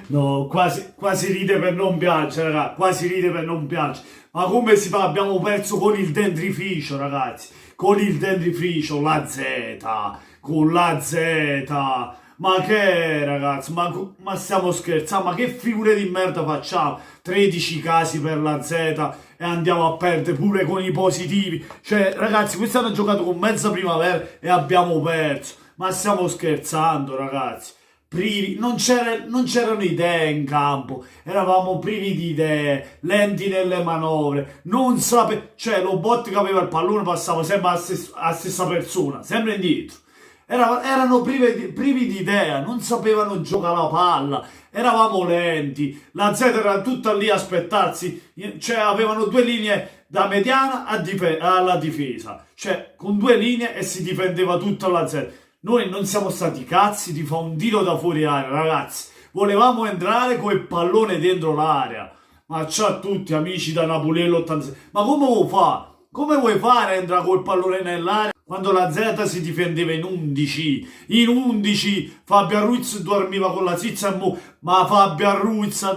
No, quasi ride per non piangere, ragazzi, quasi ride per non piangere. Ma come si fa? Abbiamo perso con il dentrificio, ragazzi, con il dentrificio, la Z, con la Z. Ma che, ragazzi, ma stiamo scherzando? Ma che figure di merda facciamo? 13 casi per la Z e andiamo a perdere pure con i positivi. Cioè, ragazzi, quest'anno hanno giocato con mezza primavera e abbiamo perso. Ma stiamo scherzando, ragazzi. Privi, non c'erano idee in campo, eravamo privi di idee, lenti nelle manovre, non cioè lo bot che aveva il pallone passava sempre alla stessa persona, sempre indietro. Erano privi di idea, non sapevano giocare la palla, eravamo lenti, la Z era tutta lì a aspettarsi, cioè avevano due linee da mediana alla difesa, cioè con due linee e si difendeva tutta la Z. Noi non siamo stati cazzi di fare un tiro da fuori area, ragazzi. Volevamo entrare con il pallone dentro l'area. Ma ciao a tutti, amici da Napoli 86. Ma come vuoi fare? Come vuoi fare a entrare col pallone nell'area quando la Z si difendeva in 11? In 11 Fabio Ruiz dormiva con la zizza ma Fabio Ruiz,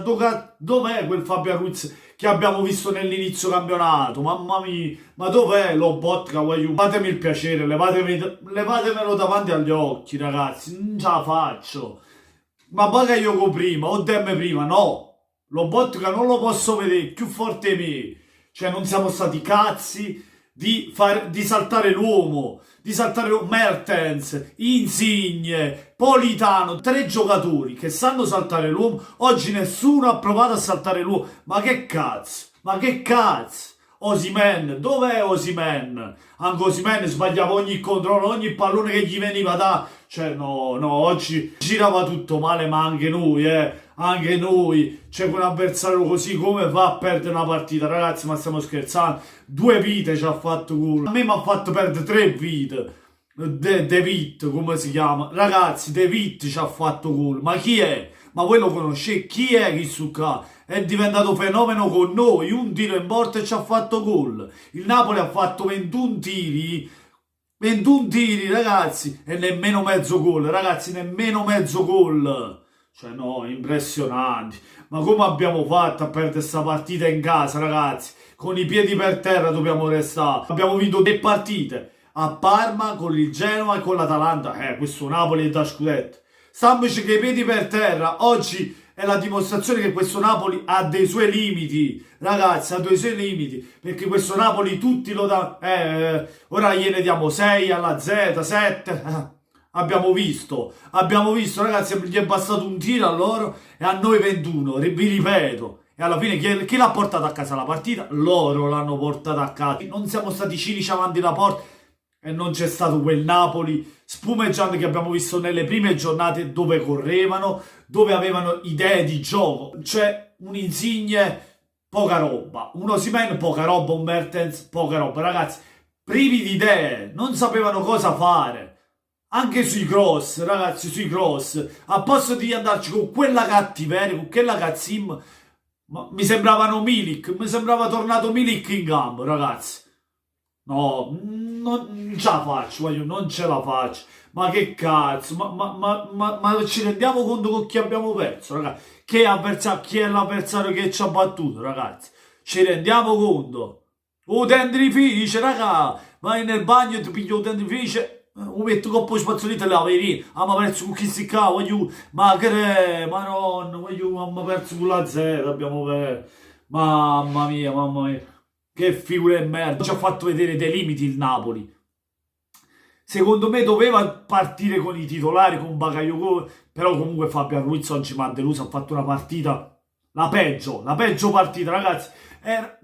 dov'è quel Fabio Ruiz che abbiamo visto nell'inizio campionato? Mamma mia, ma dov'è lo Botka? Fatemi il piacere, levatemelo davanti agli occhi, ragazzi, non ce la faccio. Ma paga io prima, o Demme prima, no. Lo Botka non lo posso vedere, più forte me. Cioè non siamo stati cazzi di saltare l'uomo, Mertens, Insigne, Politano, tre giocatori che sanno saltare l'uomo. Oggi nessuno ha provato a saltare l'uomo. Ma che cazzo? Ma che cazzo? Osimhen, dov'è Osimhen? Anche Osimhen sbagliava ogni controllo, ogni pallone che gli veniva da... Cioè no, oggi girava tutto male, ma anche noi, anche noi. C'è un avversario così, come fa a perdere una partita? Ragazzi, ma stiamo scherzando? 2 vite ci ha fatto gol. A me mi ha fatto perdere 3 vite. De Witt, come si chiama? Ragazzi, De Witt ci ha fatto gol. Ma chi è? Ma voi lo conoscete? Chi è Kisuka? È diventato fenomeno con noi. Un tiro in porta e ci ha fatto gol. Il Napoli ha fatto 21 tiri. 21 tiri, ragazzi. E nemmeno mezzo gol. Ragazzi, nemmeno mezzo gol. Cioè, no, impressionanti. Ma come abbiamo fatto a perdere questa partita in casa, ragazzi? Con i piedi per terra dobbiamo restare. Abbiamo vinto 3 partite. A Parma, con il Genoa e con l'Atalanta. Questo Napoli è da scudetto. Sta invece che i piedi per terra. Oggi è la dimostrazione che questo Napoli ha dei suoi limiti. Ragazzi, ha dei suoi limiti. Perché questo Napoli tutti lo dà. Ora gliene diamo 6 alla Z, 7. Abbiamo visto, ragazzi, gli è bastato un tiro a loro e a noi 21. Vi ripeto. E alla fine chi l'ha portato a casa la partita? Loro l'hanno portata a casa. Non siamo stati cinici avanti la porta. E non c'è stato quel Napoli spumeggiante che abbiamo visto nelle prime giornate, dove correvano, dove avevano idee di gioco. Cioè, un Insigne, poca roba. Un Osimhen, poca roba. Un Mertens, poca roba. Ragazzi, privi di idee, non sapevano cosa fare. Anche sui cross, ragazzi, sui cross. A posto di andarci con quella cattiveria, con quella cazzim, mi sembravano Milik. Mi sembrava tornato Milik in campo, ragazzi. No, non ce la faccio, non ce la faccio. Ma che cazzo, ma ci rendiamo conto con chi abbiamo perso, ragazzi? Chi è l'avversario che ci ha battuto, ragazzi? Ci rendiamo conto? O dentrifice, raga, vai nel bagno e ti pigli il dentrifice, lo metto con poi spazzolino e la vedi. Ma perso con chi si cava, ma che ma non, abbiamo perso con la Z, abbiamo perso. Mamma mia. Che figura di merda. Ci ha fatto vedere dei limiti il Napoli. Secondo me doveva partire con i titolari, con Bakayoko. Però comunque Fabio Ruiz oggi mi ha deluso. Ha fatto una partita, la peggio partita, ragazzi.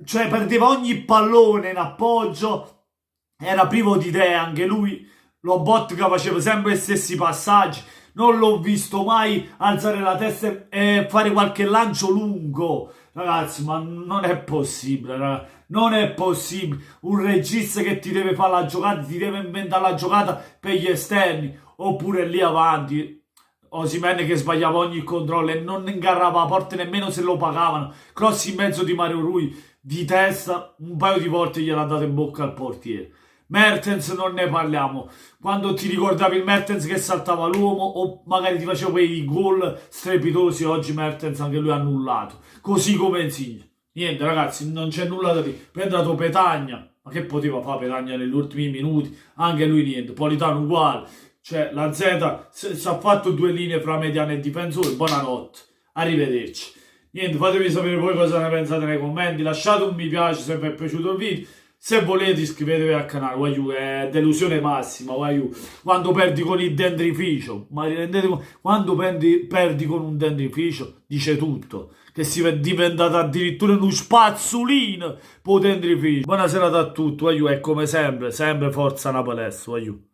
Cioè perdeva ogni pallone in appoggio. Era privo di idee anche lui. Lo Botka faceva sempre gli stessi passaggi. Non l'ho visto mai alzare la testa e fare qualche lancio lungo. Ragazzi, ma non è possibile, ragazzi. Non è possibile. Un regista che ti deve fare la giocata, ti deve inventare la giocata per gli esterni. Oppure lì avanti. Osimhen che sbagliava ogni controllo e non ingarrava la porta nemmeno se lo pagavano. Cross in mezzo di Mario Rui. Di testa, un paio di volte gliel'ha dato in bocca al portiere. Mertens non ne parliamo. Quando ti ricordavi il Mertens che saltava l'uomo o magari ti faceva quei gol strepitosi, oggi Mertens anche lui ha annullato. Così come Insigne. Niente ragazzi, non c'è nulla da dire. Poi è andato Petagna. Ma che poteva fare Petagna negli ultimi minuti? Anche lui niente. Politano uguale. Cioè la Z si è fatto due linee fra mediano e difensore. Buonanotte. Arrivederci. Niente, fatemi sapere voi cosa ne pensate nei commenti. Lasciate un mi piace se vi è piaciuto il video. Se volete iscrivetevi al canale, guaiù, è delusione massima, guaiù. Quando perdi con il dentrificio, ma vi rendete conto? Quando perdi con un dentrificio, dice tutto. Che si è diventato addirittura uno spazzolino, po' dentrificio. Buona serata a tutti, guaiù, e come sempre, sempre forza Napoli, guaiù.